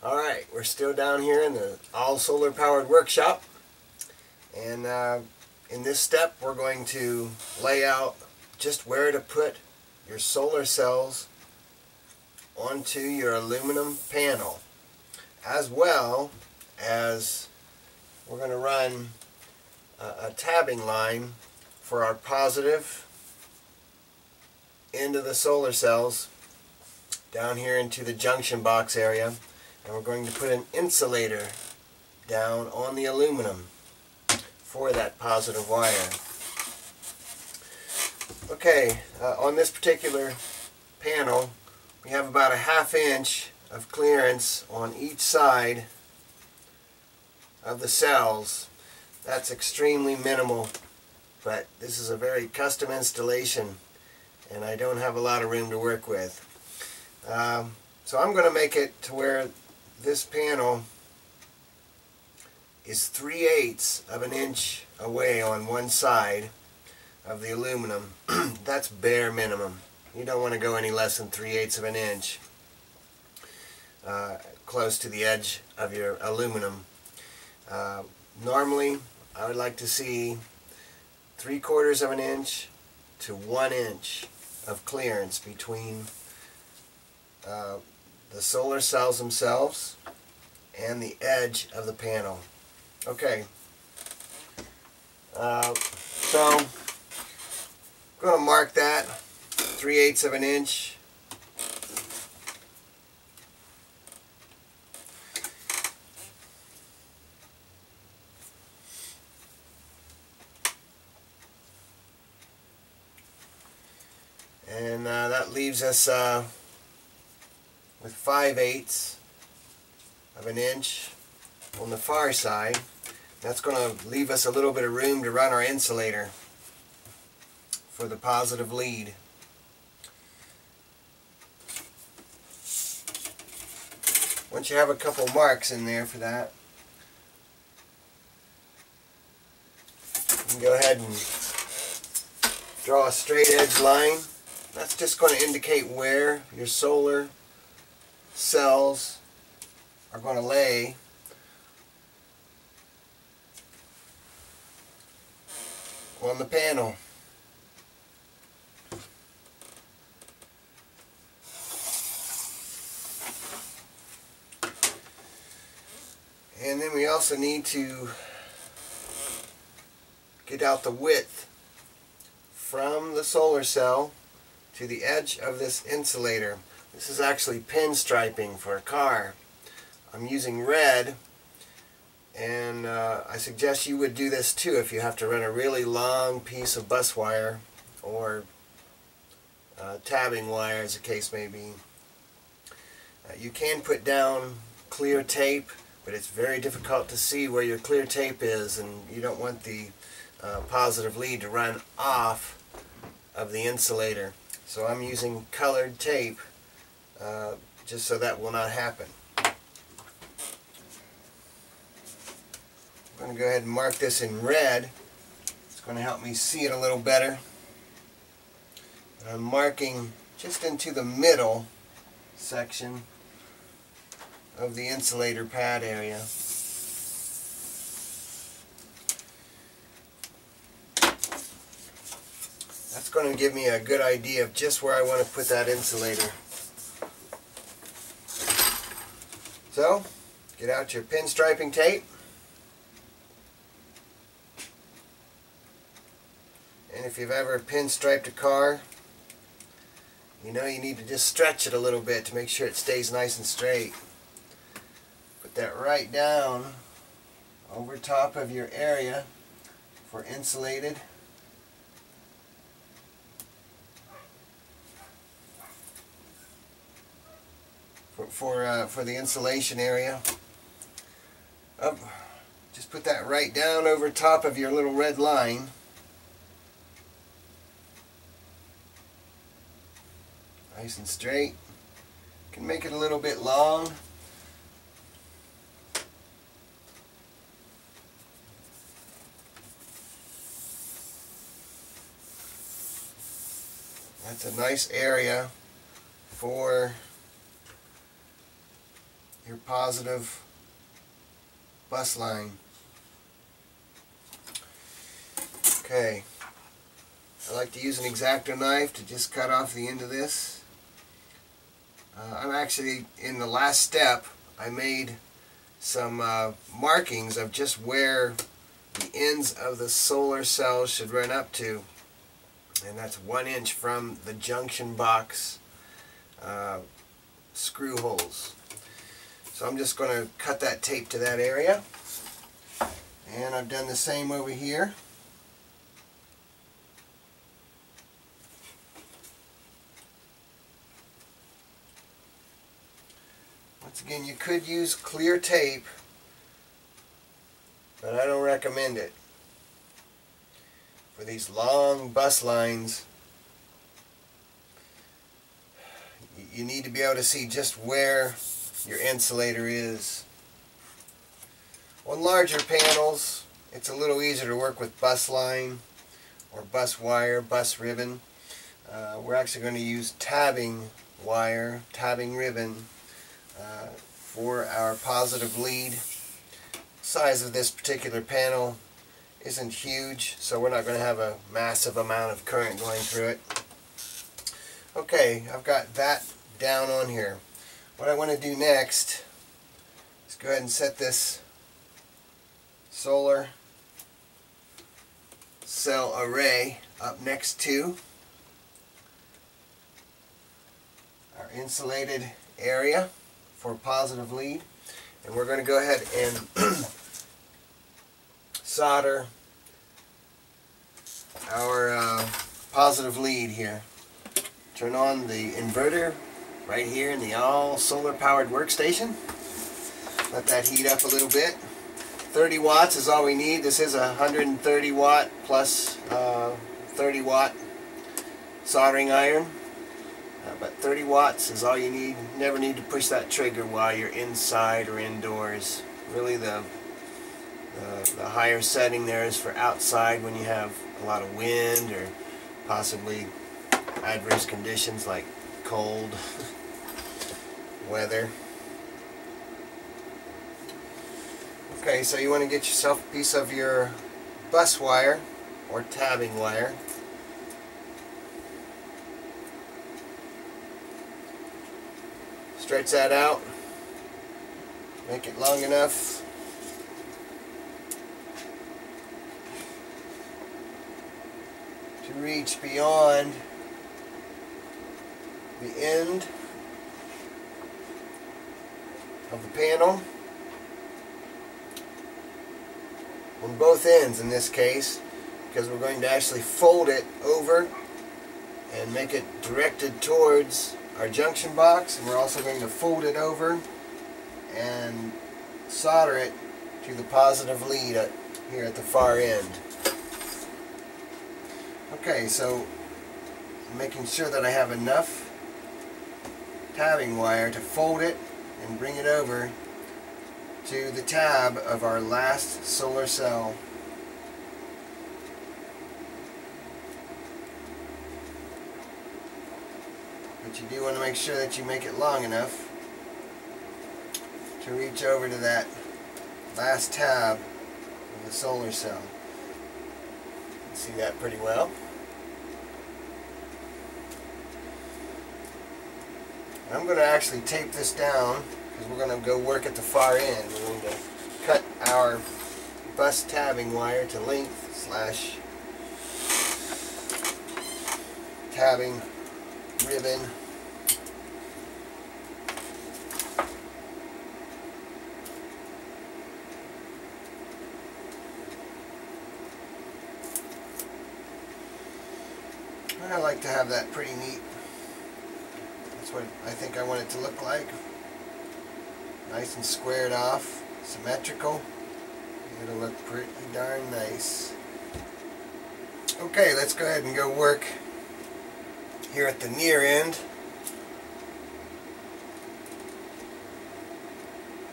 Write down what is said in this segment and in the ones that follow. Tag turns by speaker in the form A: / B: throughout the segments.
A: Alright, we're still down here in the all solar powered workshop, and in this step we're going to lay out just where to put your solar cells onto your aluminum panel, as well as we're going to run a tabbing line for our positive into the solar cells down here into the junction box area. And we're going to put an insulator down on the aluminum for that positive wire. Okay, on this particular panel we have about a ½ inch of clearance on each side of the cells. That's extremely minimal, but this is a very custom installation and I don't have a lot of room to work with. So I'm going to make it to where this panel is 3/8 of an inch away on one side of the aluminum. That's bare minimum. You don't want to go any less than 3/8 of an inch close to the edge of your aluminum. Normally I would like to see 3/4 of an inch to 1 inch of clearance between the solar cells themselves and the edge of the panel. Okay, so I'm going to mark that 3/8 of an inch. And that leaves us with 5/8 of an inch on the far side. That's going to leave us a little bit of room to run our insulator for the positive lead. Once you have a couple marks in there for that, you can go ahead and draw a straight edge line. That's just going to indicate where your solar cells are going to lay on the panel. And then we also need to get out the width from the solar cell to the edge of this insulator. This is actually pinstriping for a car. I'm using red, and I suggest you would do this too if you have to run a really long piece of bus wire or tabbing wire, as the case may be. You can put down clear tape, but it's very difficult to see where your clear tape is, and you don't want the positive lead to run off of the insulator. So I'm using colored tape just so that will not happen. I'm going to go ahead and mark this in red. It's going to help me see it a little better. I'm marking just into the middle section of the insulator pad area. That's going to give me a good idea of just where I want to put that insulator. So, get out your pinstriping tape. And if you've ever pinstriped a car, you know you need to just stretch it a little bit to make sure it stays nice and straight. Put that right down over top of your area for insulated. For the insulation area. Just put that right down over top of your little red line. Nice and straight. You can make it a little bit long. That's a nice area for your positive bus line. Okay, I like to use an X-Acto knife to just cut off the end of this. I'm actually in the last step. I made some markings of just where the ends of the solar cell should run up to, and that's 1 inch from the junction box screw holes. So I'm just going to cut that tape to that area, and I've done the same over here. Once again, you could use clear tape, but I don't recommend it. For these long bus lines, you need to be able to see just where your insulator is. On larger panels, it's a little easier to work with bus line or bus wire, bus ribbon. We're actually going to use tabbing wire, tabbing ribbon for our positive lead. Size of this particular panel isn't huge, so we're not going to have a massive amount of current going through it. Okay, I've got that down on here. What I want to do next is go ahead and set this solar cell array up next to our insulated area for positive lead, and we're going to go ahead and solder our positive lead here. Turn on the inverter right here in the all solar powered workstation. Let that heat up a little bit. 30 watts is all we need. This is a 130 watt plus 30 watt soldering iron. But 30 watts is all you need. You never need to push that trigger while you're inside or indoors. Really the higher setting there is for outside when you have a lot of wind or possibly adverse conditions like cold weather. Okay, so you want to get yourself a piece of your bus wire or tabbing wire. Stretch that out, make it long enough to reach beyond the end of the panel, on both ends in this case, because we're going to actually fold it over and make it directed towards our junction box, and we're also going to fold it over and solder it to the positive lead here at the far end. Okay, so I'm making sure that I have enough tabbing wire to fold it and bring it over to the tab of our last solar cell. But you do want to make sure that you make it long enough to reach over to that last tab of the solar cell. You can see that pretty well. I'm going to actually tape this down because we're going to go work at the far end. We're going to cut our bus tabbing wire to length slash tabbing ribbon. I like to have that pretty neat. That's what I think I want it to look like. Nice and squared off, symmetrical. It'll look pretty darn nice. Okay, let's go ahead and go work here at the near end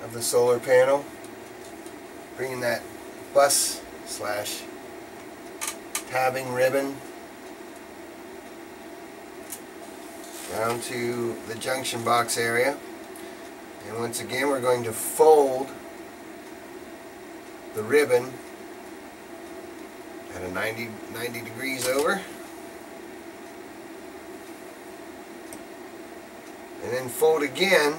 A: of the solar panel. Bringing that bus slash tabbing ribbon down to the junction box area. And once again, we're going to fold the ribbon at a 90 degrees over. And then fold again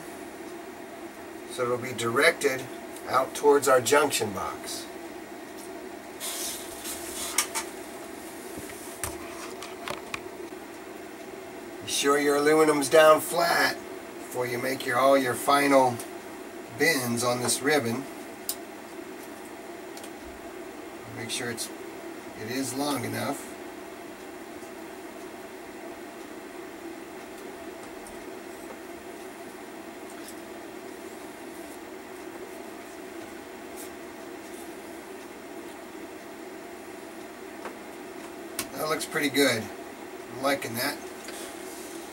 A: so it'll be directed out towards our junction box. Be sure your aluminum's down flat before you make all your final bends on this ribbon. Make sure it is long enough. That looks pretty good. I'm liking that.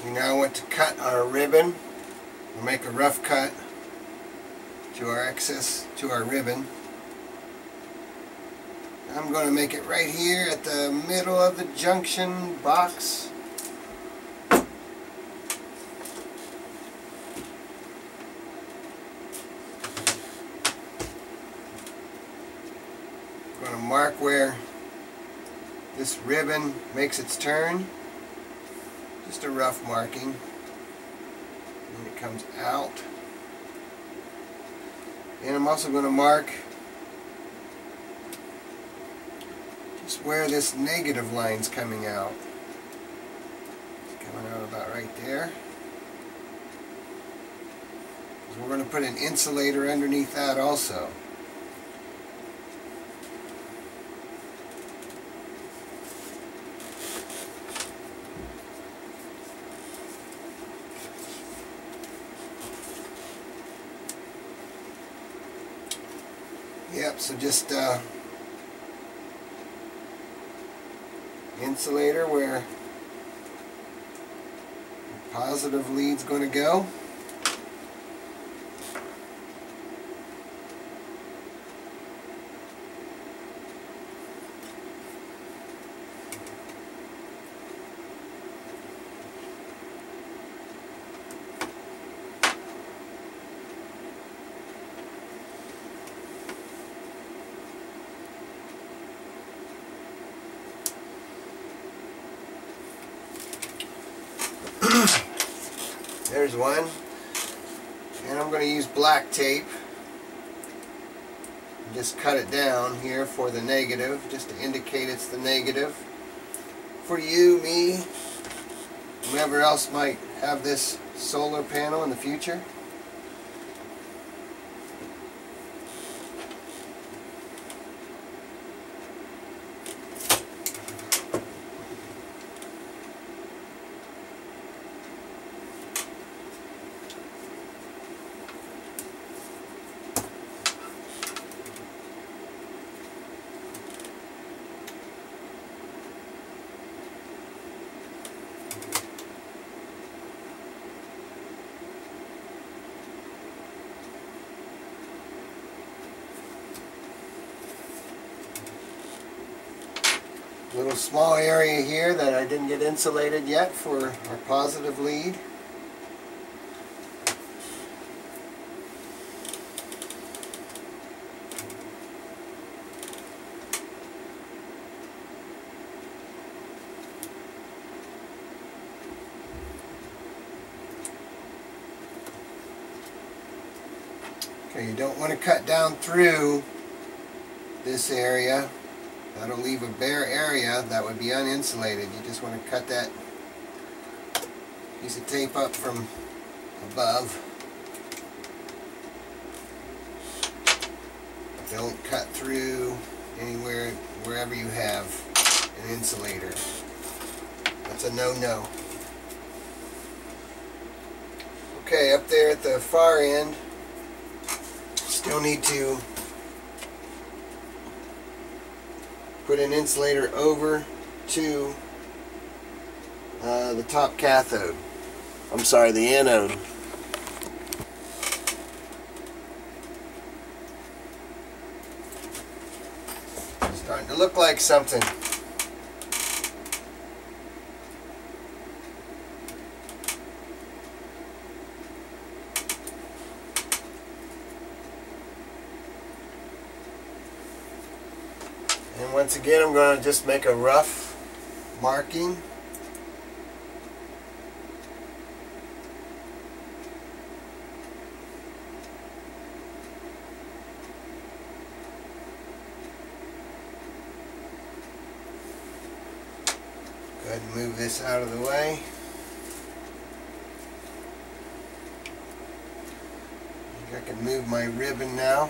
A: We now want to cut our ribbon. We'll make a rough cut to our ribbon. I'm going to make it right here at the middle of the junction box. I'm going to mark where this ribbon makes its turn. Just a rough marking. And it comes out. And I'm also going to mark just where this negative line's coming out. It's coming out about right there. So we're going to put an insulator underneath that also. Yep, so just insulator where the positive lead's going to go. There's one, and I'm going to use black tape and just cut it down here for the negative, just to indicate it's the negative. For you, me, whoever else might have this solar panel in the future. Little small area here that I didn't get insulated yet for our positive lead. Okay, you don't want to cut down through this area. That'll leave a bare area that would be uninsulated. You just want to cut that piece of tape up from above. Don't cut through anywhere, wherever you have an insulator. That's a no-no. Okay, up there at the far end, still need to put an insulator over to the top cathode. I'm sorry, the anode. Starting to look like something. And once again, I'm going to just make a rough marking. Go ahead and move this out of the way. I can move my ribbon now.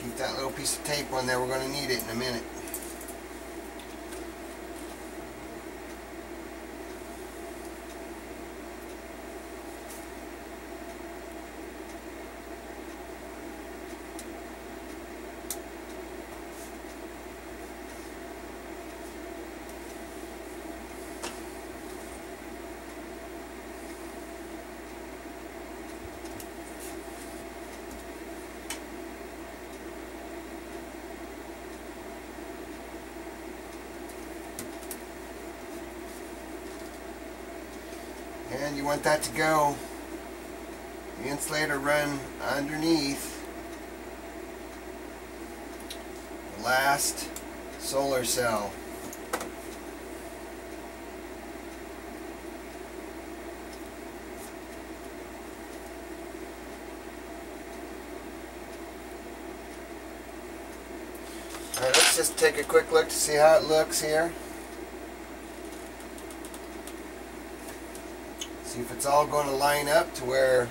A: Keep that little piece of tape on there, we're going to need it in a minute. And you want that to go, the insulator run underneath the last solar cell. Alright, let's just take a quick look to see how it looks here. See if it's all going to line up to where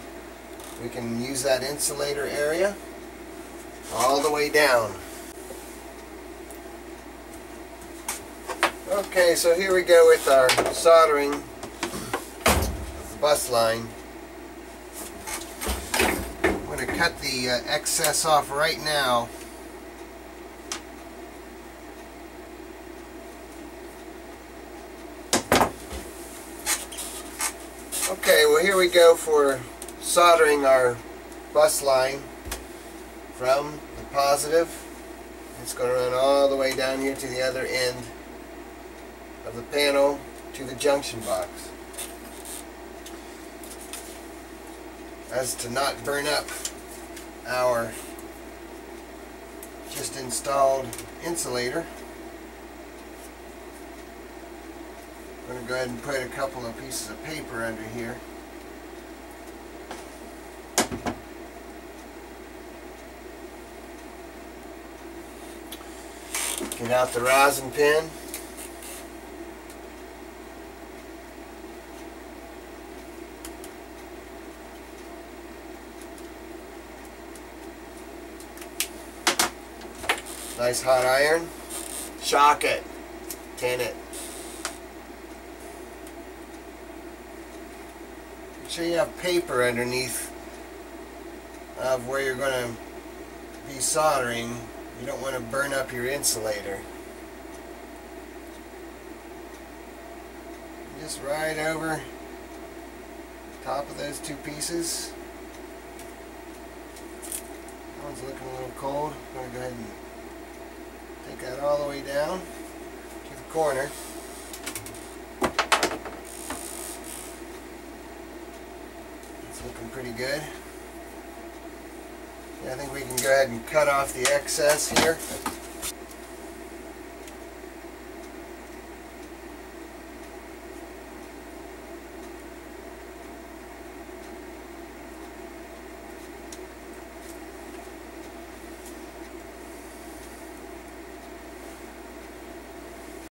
A: we can use that insulator area all the way down. Okay, so here we go with our soldering the bus line. I'm going to cut the excess off right now. Okay, well here we go for soldering our bus line from the positive. It's going to run all the way down here to the other end of the panel to the junction box. As to not burn up our just installed insulator, I'm going to go ahead and put a couple of pieces of paper under here. Get out the rosin pen. Nice hot iron. Shock it. Tin it. Make sure you have paper underneath of where you're going to be soldering. You don't want to burn up your insulator. Just right over top of those two pieces. That one's looking a little cold. I'm going to go ahead and take that all the way down to the corner. It's looking pretty good. I think we can go ahead and cut off the excess here.